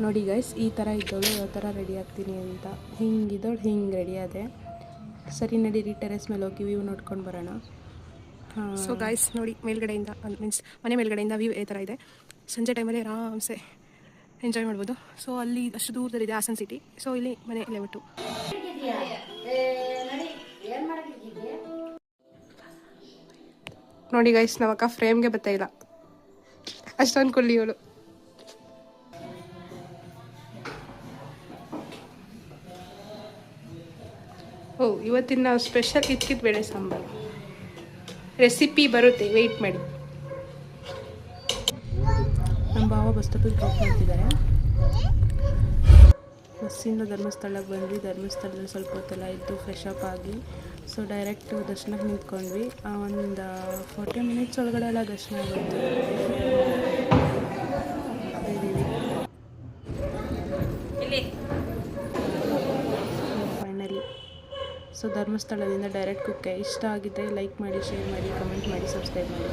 ನೋಡಿ ಗೈಸ್, ಈ ಥರ ಇದ್ದವಳು ಯಾವ ಥರ ರೆಡಿ ಆಗ್ತೀನಿ ಅಂತ. ಹಿಂಗಿದ್ದವಳು ಹಿಂಗೆ ರೆಡಿ ಆದೆ. ಸರಿ ನಡೀರಿ, ಟೆರೆಸ್ ಮೇಲೆ ಹೋಗಿ ವ್ಯೂ ನೋಡ್ಕೊಂಡು ಬರೋಣ. ಸೊ ಗೈಸ್ ನೋಡಿ, ಮೇಲ್ಗಡೆಯಿಂದ ಮೀನ್ಸ್ ಮನೆ ಮೇಲ್ಗಡೆಯಿಂದ ವ್ಯೂ ಈ ಥರ ಇದೆ. ಸಂಜೆ ಟೈಮಲ್ಲಿ ಆರಾಮ್ಸೆ ಎಂಜಾಯ್ ಮಾಡ್ಬೋದು. ಸೊ ಅಲ್ಲಿ ಅಷ್ಟು ದೂರದಲ್ಲಿದೆ ಹಾಸನ್ ಸಿಟಿ. ಸೊ ಇಲ್ಲಿ ಮನೆ ಇಲ್ಲೇ ಬಿಟ್ಟು ನೋಡಿ ಗೈಸ್, ನಮ್ಮ ಅಕ್ಕ ಫ್ರೇಮ್ಗೆ ಬರ್ತಾ ಇಲ್ಲ, ಅಷ್ಟೊಂದು ಕುಳ್ಳಿಯವಳು. ಇವತ್ತಿನ ಸ್ಪೆಷಲ್ ಇದ್ಕಿದ ಬೇಳೆ ಸಾಂಬಾರು ರೆಸಿಪಿ ಬರುತ್ತೆ, ವೆಯ್ಟ್ ಮಾಡಿ. ನಮ್ಮ ಭಾವ ಬಸ್ ಸ್ಟಾಪಿಗೆ ಡ್ರಾಪ್ ಮಾಡ್ತಿದ್ದಾರೆ. ಬಸ್ಸಿಂದ ಧರ್ಮಸ್ಥಳಕ್ಕೆ ಬಂದ್ವಿ. ಧರ್ಮಸ್ಥಳದಲ್ಲಿ ಸ್ವಲ್ಪ ಹೊತ್ತೆಲ್ಲ ಇದ್ದು ಫ್ರೆಶ್ ಅಪ್ ಆಗಿ ಸೊ ಡೈರೆಕ್ಟ್ ದರ್ಶನಕ್ಕೆ ನಿಂತ್ಕೊಂಡ್ವಿ. ಒಂದು 40 ಮಿನಿಟ್ಸ್ ಒಳಗಡೆ ಎಲ್ಲ ದರ್ಶನ ಆಗುತ್ತೆ. ಫೈನಲಿ ಸೊ ಧರ್ಮಸ್ಥಳದಿಂದ ಡೈರೆಕ್ಟ್ ಕುಕ್ಕೆ. ಇಷ್ಟ ಆಗಿದ್ದರೆ ಲೈಕ್ ಮಾಡಿ, ಶೇರ್ ಮಾಡಿ, ಕಮೆಂಟ್ ಮಾಡಿ, ಸಬ್ಸ್ಕ್ರೈಬ್ ಮಾಡಿ.